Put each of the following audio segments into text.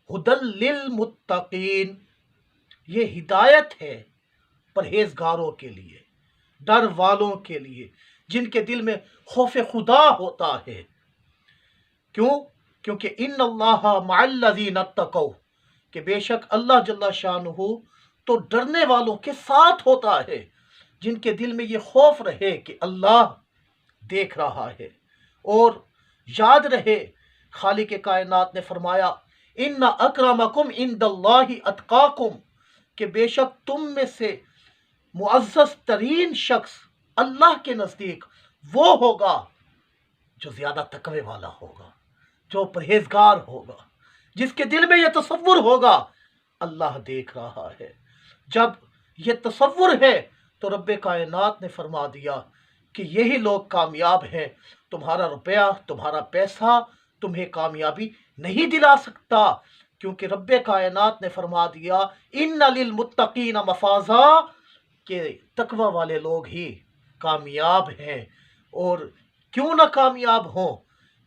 ہدل للمتقین، یہ ہدایت ہے پرہیزگاروں کے لیے، ڈر والوں کے لیے، جن کے دل میں خوف خدا ہوتا ہے۔ کیوں؟ کیونکہ ان اللہ مع الذین اتقوا، کہ بے شک اللہ جل شانہ تو ڈرنے والوں کے ساتھ ہوتا ہے، جن کے دل میں یہ خوف رہے کہ اللہ دیکھ رہا ہے، اور یاد رہے خالق کائنات نے فرمایا ان اکرمکم عند اللہ اتقاکم، کہ بے شک تم میں سے معزز ترین شخص اللہ کے نزدیک وہ ہوگا جو زیادہ تقوی والا ہوگا، جو پرہیزگار ہوگا، جس کے دل میں یہ تصور ہوگا اللہ دیکھ رہا ہے۔ جب یہ تصور ہے تو رب کائنات نے فرما دیا کہ یہی لوگ کامیاب ہیں، تمہارا روپیہ، تمہارا پیسہ تمہیں کامیابی نہیں دلا سکتا، کیونکہ رب کائنات نے فرما دیا ان للمتقین مفازا، کہ تقوی والے لوگ ہی کامیاب ہیں۔ اور کیوں نہ کامیاب ہوں؟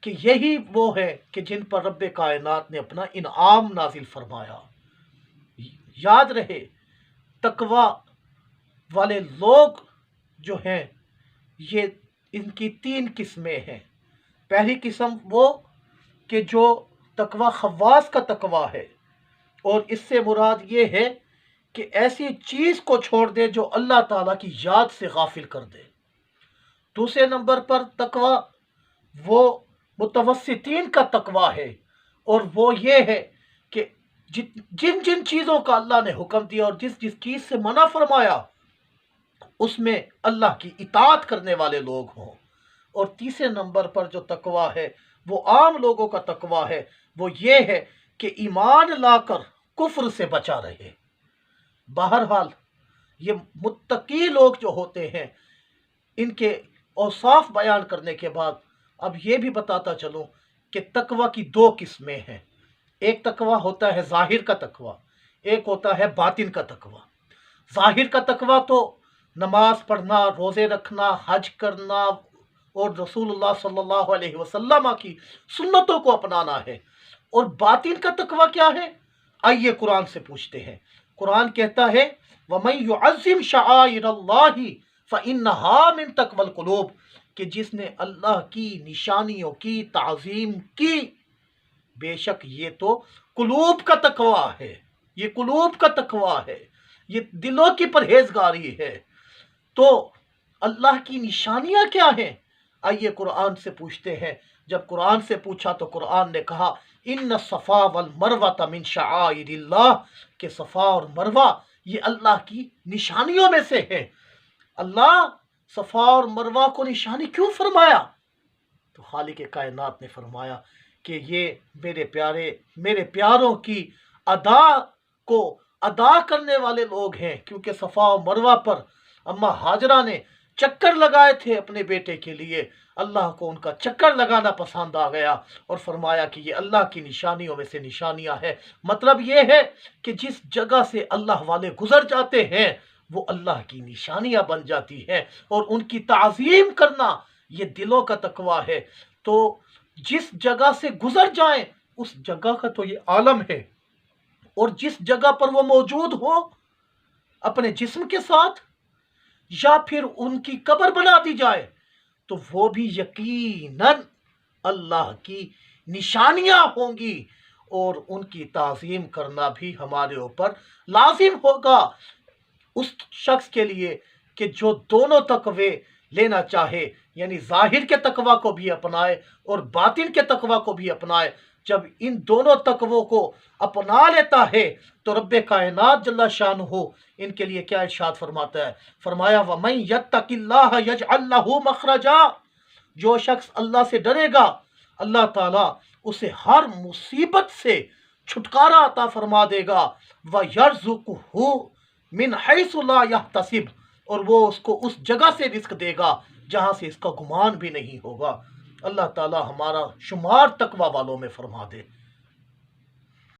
کہ یہی وہ ہے کہ جن پر رب کائنات نے اپنا انعام نازل فرمایا۔ یاد رہے تقوی والے لوگ جو ہیں یہ ان کی 3 قسمیں ہیں۔ پہلی قسم وہ کہ جو تقوی خواص کا تقوی ہے، اور اس سے مراد یہ ہے کہ ایسی چیز کو چھوڑ دے جو اللہ تعالیٰ کی یاد سے غافل کر دے۔ دوسرے نمبر پر تقوی وہ متوسطین کا تقوی ہے، اور وہ یہ ہے کہ جن جن چیزوں کا اللہ نے حکم دیا اور جس جس چیز سے منع فرمایا اس میں اللہ کی اطاعت کرنے والے لوگ ہوں۔ اور تیسرے نمبر پر جو تقوی ہے وہ عام لوگوں کا تقوی ہے، وہ یہ ہے کہ ایمان لا کر کفر سے بچا رہے۔ بہرحال یہ متقی لوگ جو ہوتے ہیں ان کے اوصاف بیان کرنے کے بعد اب یہ بھی بتاتا چلوں کہ تقوی کی 2 قسمیں ہیں۔ ایک تقوی ہوتا ہے ظاہر کا تقوی، ایک ہوتا ہے باطن کا تقوی۔ ظاہر کا تقوی تو نماز پڑھنا، روزے رکھنا، حج کرنا اور رسول اللہ صلی اللہ علیہ وسلم کی سنتوں کو اپنانا ہے۔ اور باطن کا تقوی کیا ہے؟ آئیے قرآن سے پوچھتے ہیں۔ قرآن کہتا ہے وَمَن يُعَظِّمْ شَعَائِرَ اللَّهِ فَإِنَّهَا مِن تَقْوَى الْقُلُوبِ، کہ جس نے اللہ کی نشانیوں کی تعظیم کی، بے شک یہ تو قلوب کا تقوی ہے، یہ قلوب کا تقوی ہے، یہ دلوں کی پرہیزگاری ہے۔ تو اللہ کی نشانیاں کیا ہیں؟ آئیے قرآن سے پوچھتے ہیں۔ جب قرآن سے پوچھا تو قرآن نے کہا ان الصفا والمروہ من شعائر اللہ، کہ صفا اور مروہ یہ اللہ کی نشانیوں میں سے ہے۔ اللہ صفا اور مروہ کو نشانی کیوں فرمایا؟ تو خالق کائنات نے فرمایا کہ یہ میرے پیاروں کی ادا کو ادا کرنے والے لوگ ہیں، کیونکہ صفا و مروہ پر اما ہاجرہ نے چکر لگائے تھے اپنے بیٹے کے لیے، اللہ کو ان کا چکر لگانا پسند آ گیا اور فرمایا کہ یہ اللہ کی نشانیوں میں سے نشانیاں ہیں۔ مطلب یہ ہے کہ جس جگہ سے اللہ والے گزر جاتے ہیں وہ اللہ کی نشانیاں بن جاتی ہیں، اور ان کی تعظیم کرنا یہ دلوں کا تقوی ہے۔ تو جس جگہ سے گزر جائیں اس جگہ کا تو یہ عالم ہے، اور جس جگہ پر وہ موجود ہو اپنے جسم کے ساتھ یا پھر ان کی قبر بنا دی جائے تو وہ بھی یقیناً اللہ کی نشانیاں ہوں گی، اور ان کی تعظیم کرنا بھی ہمارے اوپر لازم ہوگا اس شخص کے لیے کہ جو دونوں تقوی لینا چاہے، یعنی ظاہر کے تقوی کو بھی اپنائے اور باطن کے تقوی کو بھی اپنائے۔ جب ان دونوں تقووں کو اپنا لیتا ہے تو رب کائنات جل شانہ ان کے لیے کیا ارشاد فرماتا ہے؟ فرمایا وَمَن يَتَّقِ اللَّهَ يَجْعَل لَّهُ مَخْرَجًا، جو شخص اللہ سے ڈرے گا اللہ تعالیٰ اسے ہر مصیبت سے چھٹکارا عطا فرما دے گا، وَيَرْزُقْهُ مِنْ حَيْثُ لَا يَحْتَسِبُ، اور وہ اس کو اس جگہ سے رزق دے گا جہاں سے اس کا گمان بھی نہیں ہوگا۔ اللہ تعالیٰ ہمارا شمار تقوی والوں میں فرما دے۔